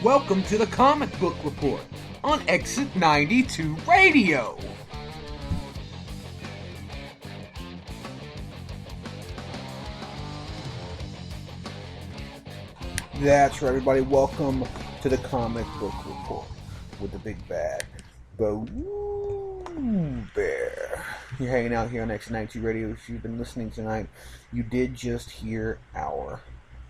Welcome to the Comic Book Report on Exit 92 Radio. That's right, everybody. Welcome to the Comic Book Report with the big bad Bo Bear. You're hanging out here on Exit 92 Radio. If you've been listening tonight, you did just hear our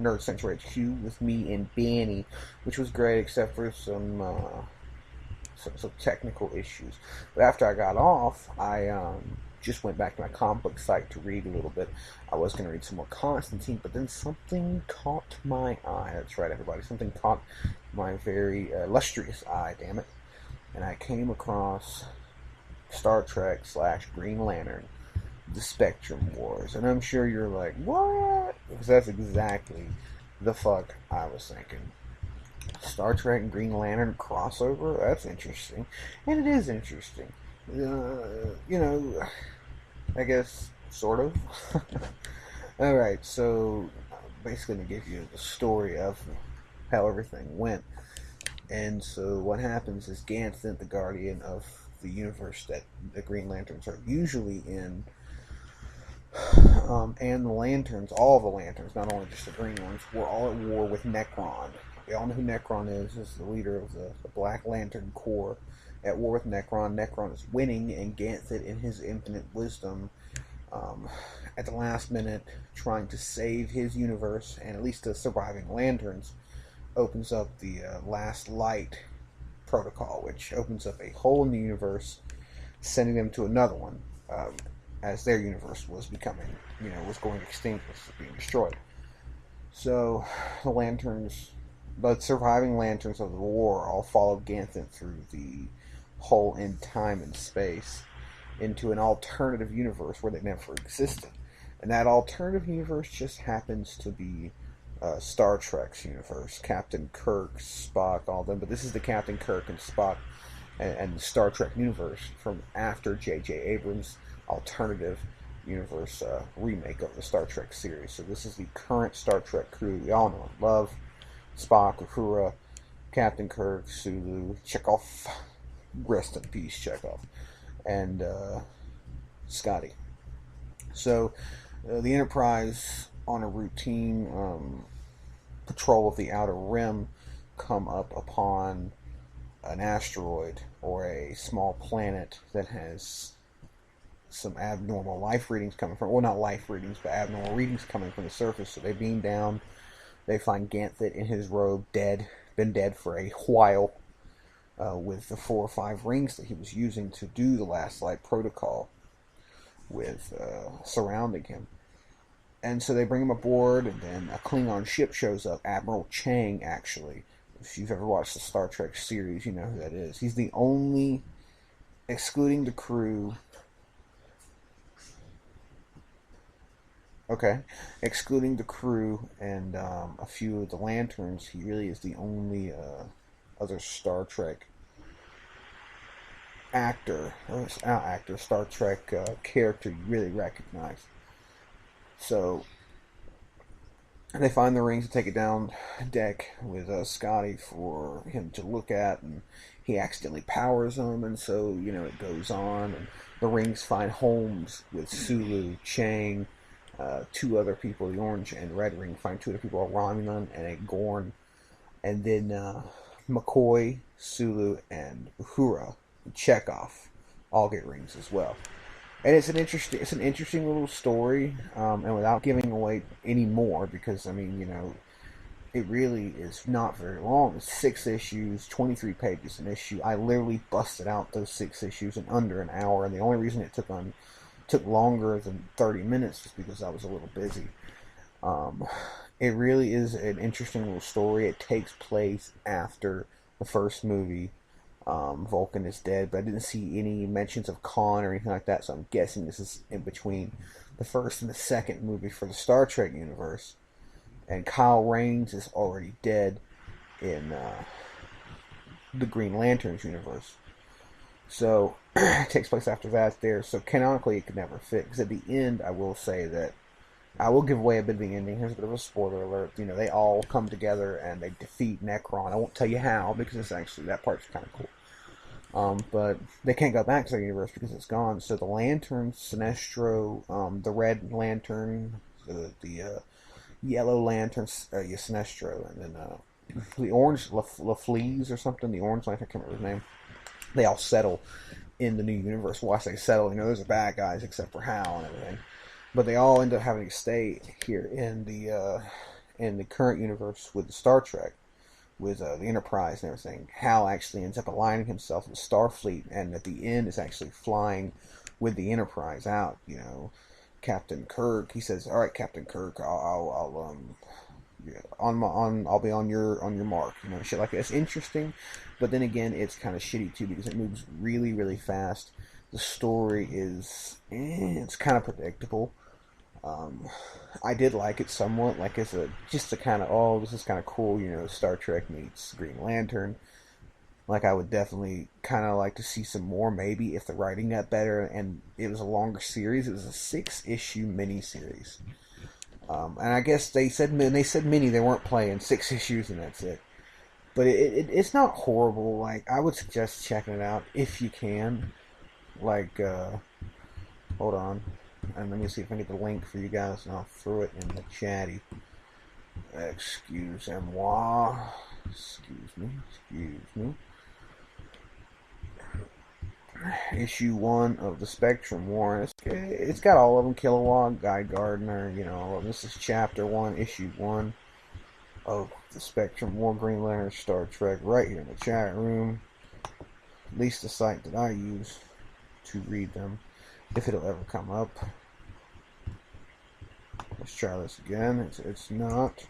Nerd Central HQ with me and Benny, which was great except for some technical issues. But after I got off, I just went back to my comic book site to read a little bit. I was going to read some more Constantine, but then something caught my eye. That's right, everybody. Something caught my very illustrious eye, damn it. And I came across Star Trek / Green Lantern, The Spectrum Wars. And I'm sure you're like, what? Because that's exactly the fuck I was thinking. Star Trek and Green Lantern crossover? That's interesting. And it is interesting. I guess, sort of. Alright, so basically going to give you the story of how everything went. And so what happens is Ganthet, the guardian of the universe that the Green Lanterns are usually in, and the Lanterns, all the Lanterns, not only just the green ones, were all at war with Necron. We all know who Necron is. He's the leader of the Black Lantern Corps, at war with Necron. Necron is winning, and Ganthet, in his infinite wisdom, at the last minute, trying to save his universe, and at least the surviving Lanterns, opens up the Last Light protocol, which opens up a hole in the universe, sending them to another one, as their universe was becoming, was going extinct, was being destroyed. So, the surviving Lanterns of the war all followed Ganthet through the hole in time and space into an alternative universe where they never existed. And that alternative universe just happens to be Star Trek's universe. Captain Kirk, Spock, all them. But this is the Captain Kirk and Spock and the Star Trek universe from after J.J. Abrams' alternative universe remake of the Star Trek series. So this is the current Star Trek crew we all know and love. Spock, Uhura, Captain Kirk, Sulu, Chekhov, rest in peace, Chekhov, and Scotty. So the Enterprise, on a routine patrol of the Outer Rim, come up upon an asteroid or a small planet that has some abnormal life readings coming from, well, not life readings, but abnormal readings coming from the surface. So they beam down. They find Ganthet in his robe, dead, been dead for a while, with the 4 or 5 rings that he was using to do the Last Light protocol with surrounding him. And so they bring him aboard, and then a Klingon ship shows up, Admiral Chang, actually. If you've ever watched the Star Trek series, you know who that is. He's the only, excluding the crew, excluding the crew and a few of the Lanterns, he really is the only other Star Trek Star Trek character you really recognize. So they find the rings and take it down deck with Scotty for him to look at, and he accidentally powers them, and so, it goes on, and the rings find homes with Sulu, Chang, 2 other people, the orange and red ring, find 2 other people, a Romulan and a Gorn, and then McCoy, Sulu, and Uhura, and Chekhov all get rings as well. And it's an interesting little story, and without giving away any more, because it really is not very long. It's 6 issues, 23 pages an issue. I literally busted out those 6 issues in under an hour, and the only reason it took longer than 30 minutes is because I was a little busy. It really is an interesting little story. It takes place after the first movie. Vulcan is dead, but I didn't see any mentions of Khan or anything like that, so I'm guessing this is in between the first and the second movie for the Star Trek universe. And Kyle Rains is already dead in the Green Lanterns universe. So it takes place after that there. So canonically it could never fit. Because at the end, I will say that I will give away a bit of the ending. Here's a bit of a spoiler alert. You know, they all come together and they defeat Necron. I won't tell you how because it's actually that part's kind of cool. But they can't go back to their universe because it's gone. So the Lantern, Sinestro, the Red Lantern, the Yellow Lantern, Sinestro, and then the Orange LaFleas or something. The Orange Lantern, I can't remember his name. They all settle in the new universe. Well, I say settle. You know, those are bad guys except for Hal and everything. But they all end up having to stay here in the current universe with the Star Trek, with the Enterprise and everything. Hal actually ends up aligning himself with Starfleet, and at the end is actually flying with the Enterprise out. You know, Captain Kirk. He says, "All right, Captain Kirk, I'll be on your mark." You know, shit like that. It's interesting, but then again, it's kind of shitty too because it moves really, really fast. The story is it's kind of predictable. I did like it somewhat, like as just a kind of, this is kind of cool, you know, Star Trek meets Green Lantern. Like, I would definitely kind of like to see some more, maybe, if the writing got better, and it was a longer series. It was a 6-issue miniseries. And I guess they said mini, they weren't playing 6 issues and that's it. But it's not horrible. Like, I would suggest checking it out if you can. Like, hold on. And let me see if I get the link for you guys, and I'll throw it in the chatty. Excuse-moi. Excuse me. Issue 1 of the Spectrum War. It's got all of them. Kilowatt, Guy Gardner, you know, all of them. This is Chapter 1, Issue 1 of the Spectrum War, Green Lantern, Star Trek, right here in the chat room. At least the site that I use to read them, if it'll ever come up. Let's try this again. It's not.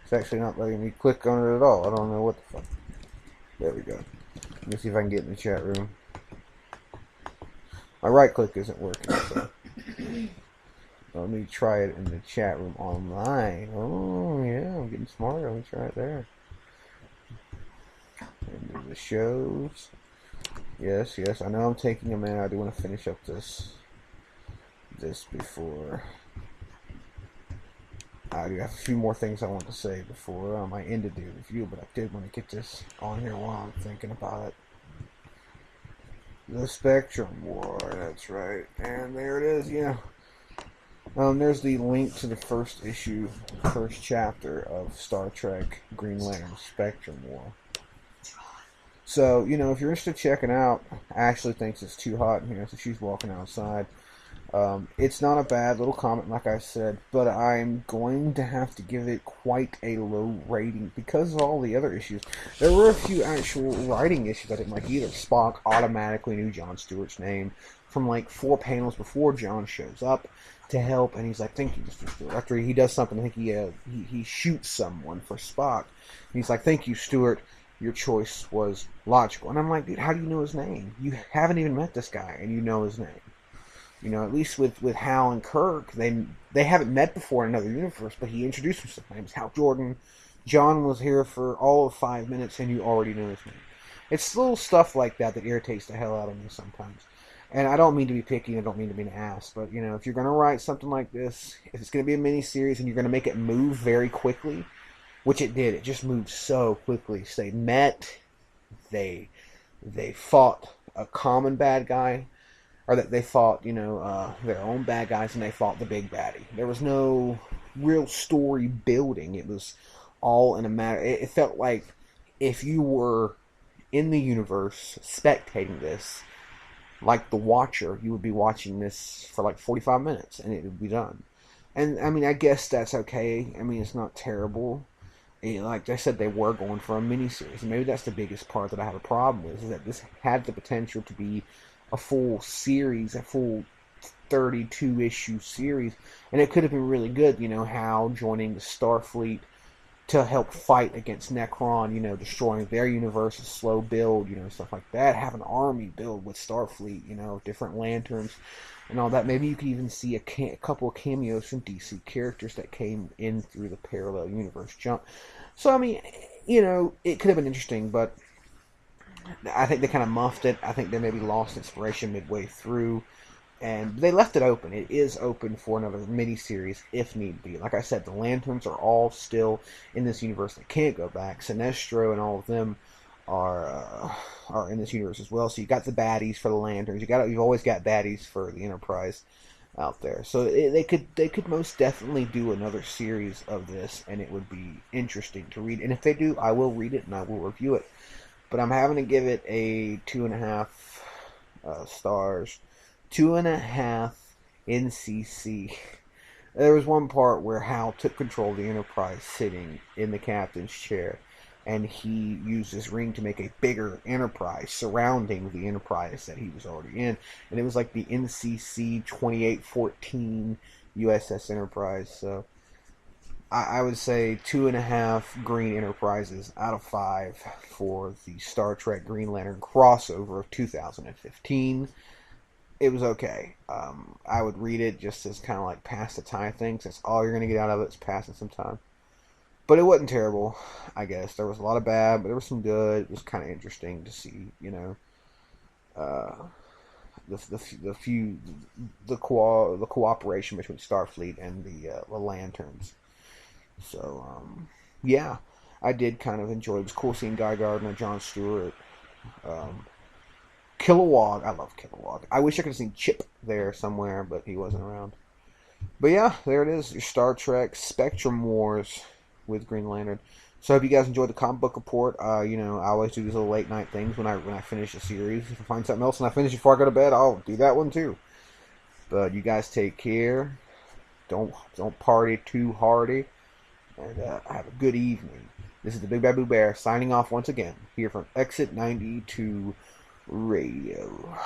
It's actually not letting me click on it at all. I don't know what the fuck. There we go. Let me see if I can get in the chat room. My right click isn't working, so let me try it in the chat room online. Oh yeah, I'm getting smarter. Let me try it there. Into the shows. Yes, I know I'm taking a minute. I do want to finish up this before. I do have a few more things I want to say before I ended the review, but I did want to get this on here while I'm thinking about it. The Spectrum War, that's right. And there it is, yeah. There's the link to the first chapter of Star Trek Green Lantern Spectrum War. So, you know, if you're interested in checking out, Ashley thinks it's too hot in here, so she's walking outside. It's not a bad little comic, like I said, but I'm going to have to give it quite a low rating because of all the other issues. There were a few actual writing issues I didn't like either. Spock automatically knew Jon Stewart's name from like 4 panels before Jon shows up to help, and he's like, "Thank you, Mr. Stewart." After he does something, I think he shoots someone for Spock. And he's like, "Thank you, Stewart. Your choice was logical." And I'm like, dude, how do you know his name? You haven't even met this guy, and you know his name. You know, at least with Hal and Kirk, they haven't met before in another universe, but he introduced himself. My name's Hal Jordan. John was here for all of 5 minutes, and you already know his name. It's little stuff like that irritates the hell out of me sometimes. And I don't mean to be picky, I don't mean to be an ass, but, you know, if you're going to write something like this, if it's going to be a mini-series and you're going to make it move very quickly, which it did, it just moved so quickly. So they met, they fought a common bad guy, or that they fought, you know, their own bad guys, and they fought the big baddie. There was no real story building. It was all in a matter. It felt like if you were in the universe spectating this, like the Watcher, you would be watching this for like 45 minutes, and it would be done. And, I mean, I guess that's okay. I mean, it's not terrible. And like I said, they were going for a miniseries. And maybe that's the biggest part that I have a problem with, is that this had the potential to be a full series, a full 32-issue series, and it could have been really good, you know, Hal joining the Starfleet to help fight against Necron, you know, destroying their universe, a slow build, you know, stuff like that, have an army build with Starfleet, you know, different lanterns and all that. Maybe you could even see a couple of cameos from DC characters that came in through the parallel universe jump. So, I mean, you know, it could have been interesting, but I think they kind of muffed it. I think they maybe lost inspiration midway through. And they left it open. It is open for another miniseries if need be. Like I said, the Lanterns are all still in this universe. They can't go back. Sinestro and all of them are in this universe as well. So you got the baddies for the Lanterns. You've always got baddies for the Enterprise out there. So they could most definitely do another series of this, and it would be interesting to read. And if they do, I will read it and I will review it. But I'm having to give it a 2.5 stars. 2.5 NCC. There was one part where Hal took control of the Enterprise sitting in the captain's chair, and he used his ring to make a bigger Enterprise surrounding the Enterprise that he was already in. And it was like the NCC 2814 USS Enterprise. So I would say 2.5 Green Enterprises out of 5 for the Star Trek Green Lantern crossover of 2015. It was okay. I would read it just as kind of like pass the time thing. That's all you're going to get out of it is passing some time. But it wasn't terrible, I guess. There was a lot of bad, but there was some good. It was kind of interesting to see, the cooperation between Starfleet and the Lanterns. So, yeah, I did kind of enjoy it. It was cool seeing Guy Gardner, Jon Stewart, Kilowog. I love Kilowog. I wish I could have seen Chip there somewhere, but he wasn't around. But yeah, there it is. Your Star Trek Spectrum Wars with Green Lantern. So I hope you guys enjoyed the comic book report. I always do these little late night things when I finish a series. If I find something else and I finish before I go to bed, I'll do that one too. But you guys take care. Don't party too hardy. And have a good evening. This is the Big Bad Blue Bear signing off once again here from Exit 92 Radio.